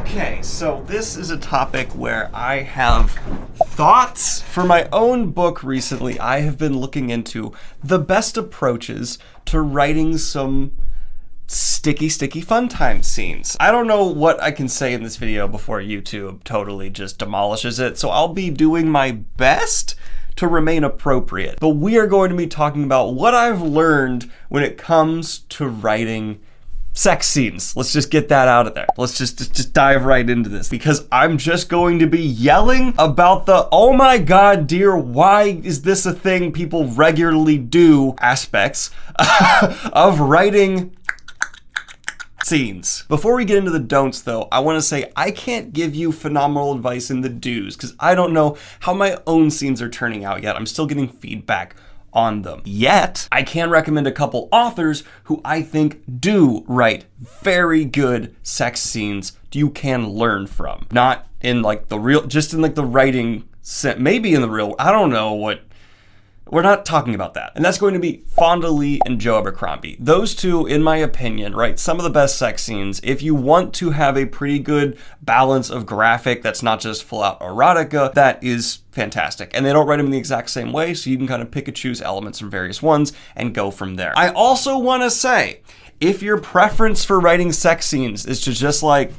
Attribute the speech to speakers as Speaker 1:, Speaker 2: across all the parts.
Speaker 1: Okay, so this is a topic where I have thoughts. For my own book recently, I have been looking into the best approaches to writing some sticky fun time scenes. I don't know what I can say in this video before YouTube totally just demolishes it, so I'll be doing my best to remain appropriate. But we are going to be talking about what I've learned when it comes to writing sex scenes. Let's just get that out of there. Let's just dive right into this, because I'm just going to be yelling about the oh my god dear, why is this a thing people regularly do aspects of writing scenes. Before we get into the don'ts though, I want to say I can't give you phenomenal advice in the do's because I don't know how my own scenes are turning out yet. I'm still getting feedback on them. Yet, I can recommend a couple authors who I think do write very good sex scenes you can learn from. Not in like the real, just in like the writing set, maybe in the real, I don't know what. We're not talking about that. And that's going to be Fonda Lee and Joe Abercrombie. Those two, in my opinion, write some of the best sex scenes. If you want to have a pretty good balance of graphic that's not just full out erotica, that is fantastic. And they don't write them in the exact same way, so you can kind of pick and choose elements from various ones and go from there. I also want to say, if your preference for writing sex scenes is to just like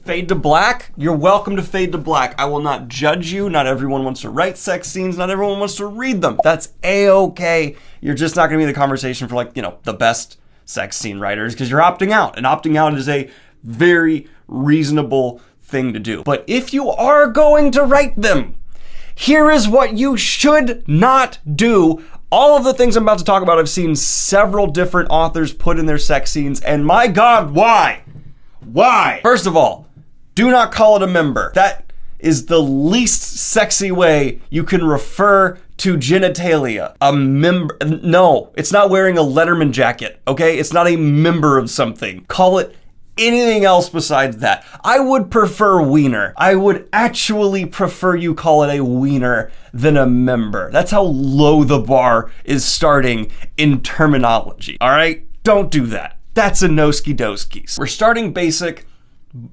Speaker 1: fade to black, you're welcome to fade to black. I will not judge you. Not everyone wants to write sex scenes. Not everyone wants to read them. That's a-okay. You're just not gonna be in the conversation for like, you know, the best sex scene writers because you're opting out. And opting out is a very reasonable thing to do. But if you are going to write them, here is what you should not do. All of the things I'm about to talk about, I've seen several different authors put in their sex scenes, and my God, why? Why? First of all, do not call it a member. That is the least sexy way you can refer to genitalia. A member, no, it's not wearing a Letterman jacket, okay? It's not a member of something. Call it anything else besides that. I would prefer wiener. I would actually prefer you call it a wiener than a member. That's how low the bar is starting in terminology, all right? Don't do that. That's a no-ski-doskies. We're starting basic,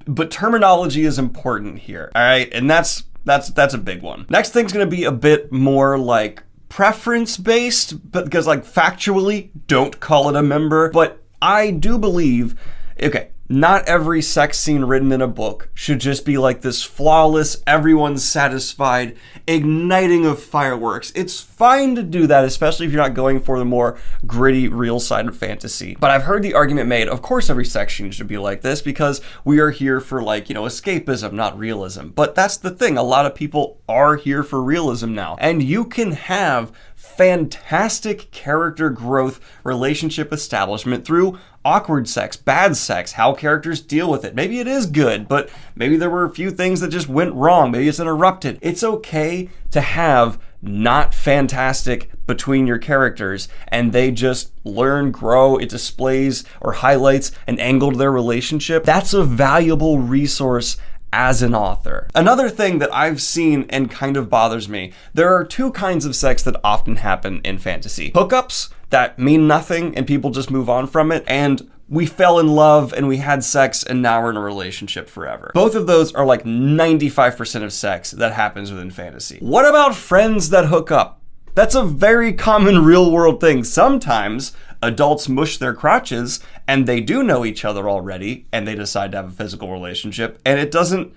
Speaker 1: but terminology is important here, all right? And that's a big one. Next thing's gonna be a bit more like preference-based, but because like factually, don't call it a member. But I do believe, okay, not every sex scene written in a book should just be like this flawless, everyone's satisfied, igniting of fireworks. It's fine to do that, especially if you're not going for the more gritty, real side of fantasy. But I've heard the argument made, of course every sex scene should be like this because we are here for like, you know, escapism, not realism. But that's the thing, a lot of people are here for realism now. And you can have fantastic character growth, relationship establishment through awkward sex, bad sex, how characters deal with it. Maybe it is good, but maybe there were a few things that just went wrong. Maybe it's interrupted. It's okay to have not fantastic between your characters and they just learn, grow, it displays or highlights an angle to their relationship. That's a valuable resource as an author. Another thing that I've seen and kind of bothers me, there are two kinds of sex that often happen in fantasy. Hookups that mean nothing and people just move on from it, and we fell in love and we had sex and now we're in a relationship forever. Both of those are like 95% of sex that happens within fantasy. What about friends that hook up? That's a very common real world thing. Sometimes adults mush their crotches and they do know each other already and they decide to have a physical relationship and it doesn't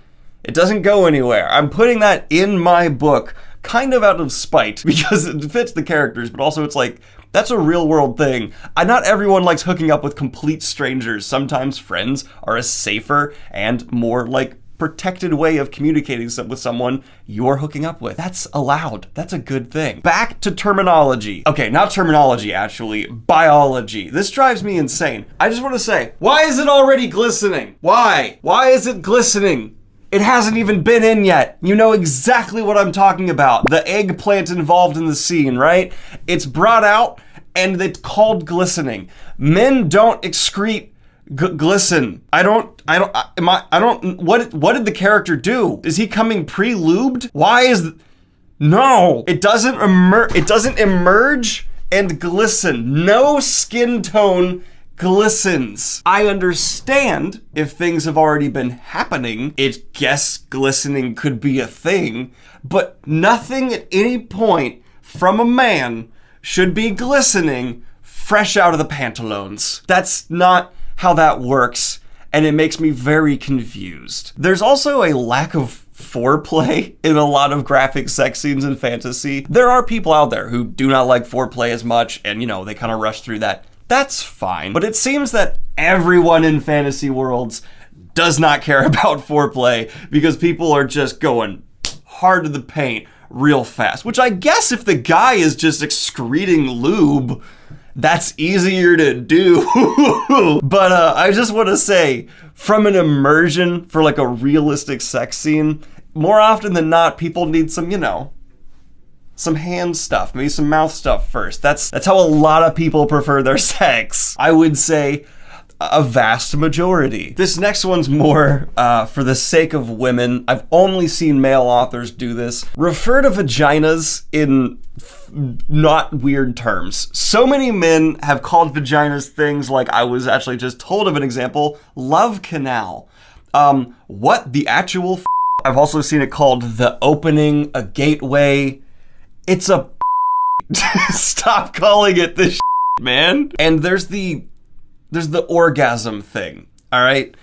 Speaker 1: go anywhere. I'm putting that in my book kind of out of spite because it fits the characters, but also it's like, that's a real world thing. Not everyone likes hooking up with complete strangers. Sometimes friends are a safer and more like protected way of communicating with someone you're hooking up with. That's allowed. That's a good thing. Back to terminology. Okay, not terminology, actually. Biology. This drives me insane. I just want to say, why is it already glistening? Why? Why is it glistening? It hasn't even been in yet. You know exactly what I'm talking about. The eggplant involved in the scene, right? It's brought out and it's called glistening. Men don't excrete glisten. What did the character do? Is he coming pre-lubed? No, it doesn't emerge and glisten. No skin tone glistens. I understand if things have already been happening, guess glistening could be a thing, but nothing at any point from a man should be glistening fresh out of the pantaloons. That's not how that works, and it makes me very confused. There's also a lack of foreplay in a lot of graphic sex scenes in fantasy. There are people out there who do not like foreplay as much, and they kind of rush through that. That's fine. But it seems that everyone in fantasy worlds does not care about foreplay because people are just going hard to the paint real fast. Which I guess if the guy is just excreting lube, that's easier to do. But I just want to say, from an immersion for like a realistic sex scene, more often than not, people need some, some hand stuff, maybe some mouth stuff first. That's how a lot of people prefer their sex. I would say a vast majority. This next one's more for the sake of women. I've only seen male authors do this. Refer to vaginas in not weird terms. So many men have called vaginas things like, I was actually just told of an example, love canal. What the actual I've also seen it called the opening, a gateway. It's a stop calling it this man. And there's the orgasm thing, all right?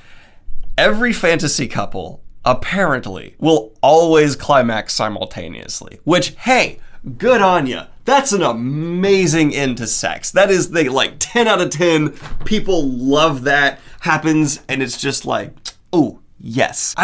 Speaker 1: Every fantasy couple, apparently, will always climax simultaneously, which, hey, good on ya. That's an amazing end to sex. That is, 10 out of 10, people love that, happens, and it's just like, oh, yes.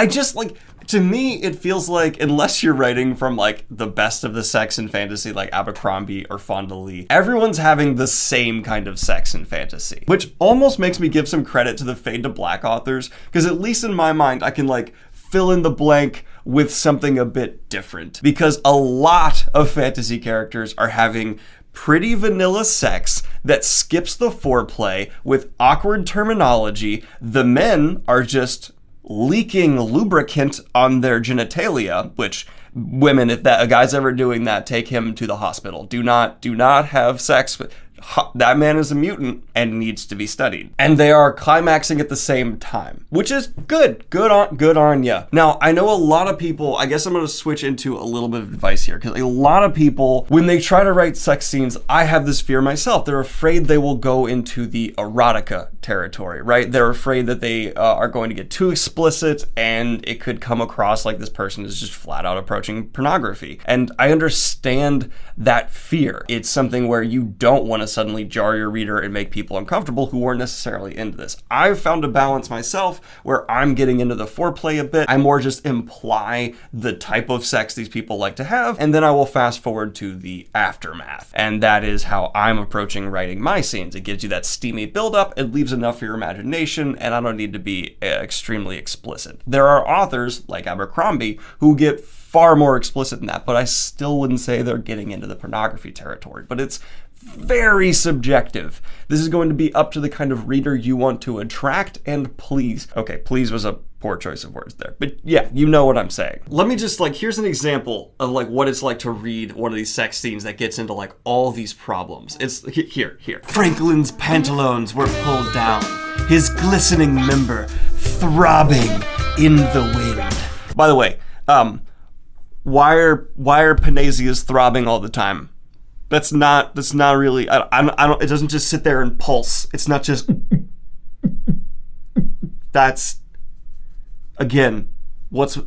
Speaker 1: To me, it feels like, unless you're writing from the best of the sex in fantasy, like Abercrombie or Fonda Lee, everyone's having the same kind of sex in fantasy, which almost makes me give some credit to the Fade to Black authors, because at least in my mind, I can fill in the blank with something a bit different, because a lot of fantasy characters are having pretty vanilla sex that skips the foreplay with awkward terminology. The men are just leaking lubricant on their genitalia, which women, if a guy's ever doing that, take him to the hospital. Do not have sex with that man is a mutant and needs to be studied. And they are climaxing at the same time, which is good. Good on ya. Now, I know a lot of people, I guess I'm going to switch into a little bit of advice here, because a lot of people, when they try to write sex scenes, I have this fear myself. They're afraid they will go into the erotica territory, right? They're afraid that they are going to get too explicit and it could come across like this person is just flat out approaching pornography. And I understand that fear. It's something where you don't want to suddenly jar your reader and make people uncomfortable who weren't necessarily into this. I've found a balance myself where I'm getting into the foreplay a bit. I more just imply the type of sex these people like to have, and then I will fast forward to the aftermath. And that is how I'm approaching writing my scenes. It gives you that steamy buildup, it leaves enough for your imagination, and I don't need to be extremely explicit. There are authors like Abercrombie who get far more explicit than that, but I still wouldn't say they're getting into the pornography territory. But it's very subjective. This is going to be up to the kind of reader you want to attract and please. Okay, please was a poor choice of words there, but yeah, you know what I'm saying. Let me just here's an example of what it's like to read one of these sex scenes that gets into all these problems. It's here. Franklin's pantaloons were pulled down, his glistening member throbbing in the wind. By the way, why are Panasias throbbing all the time? That's not really, I don't, it doesn't just sit there and pulse. It's not just, that's, again,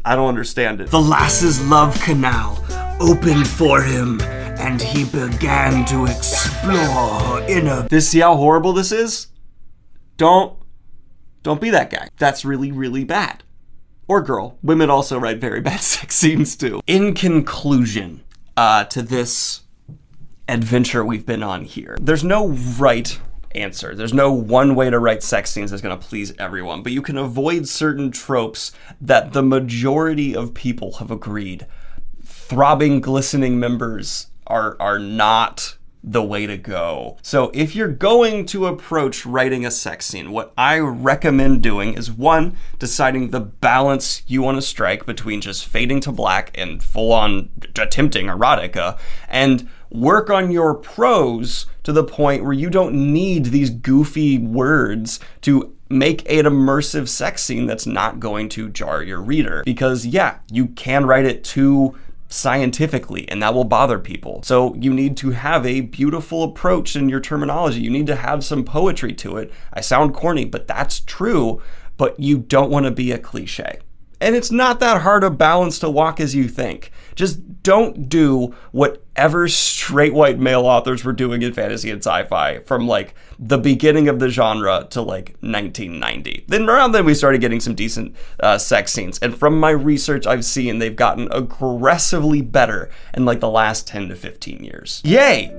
Speaker 1: I don't understand it. The lass's love canal opened for him and he began to explore inner. See how horrible this is? Don't be that guy. That's really, really bad. Or girl. Women also write very bad sex scenes too. In conclusion, to this adventure we've been on here, there's no right answer. There's no one way to write sex scenes that's going to please everyone, but you can avoid certain tropes that the majority of people have agreed. Throbbing, glistening members are not the way to go. So if you're going to approach writing a sex scene, what I recommend doing is, one, deciding the balance you want to strike between just fading to black and full-on attempting erotica, and work on your prose to the point where you don't need these goofy words to make an immersive sex scene that's not going to jar your reader. Because yeah, you can write it too scientifically and that will bother people. So you need to have a beautiful approach in your terminology. You need to have some poetry to it. I sound corny, but that's true, but you don't want to be a cliche. And it's not that hard a balance to walk as you think. Just don't do whatever straight white male authors were doing in fantasy and sci-fi from like the beginning of the genre to like 1990. Then around then we started getting some decent sex scenes. And from my research I've seen, they've gotten aggressively better in like the last 10 to 15 years. Yay!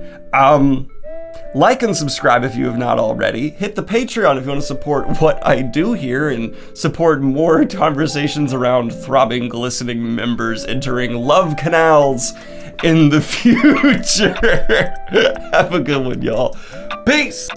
Speaker 1: Like and subscribe if you have not already. Hit the Patreon if you want to support what I do here and support more conversations around throbbing, glistening members entering love canals in the future. Have a good one, y'all. Peace!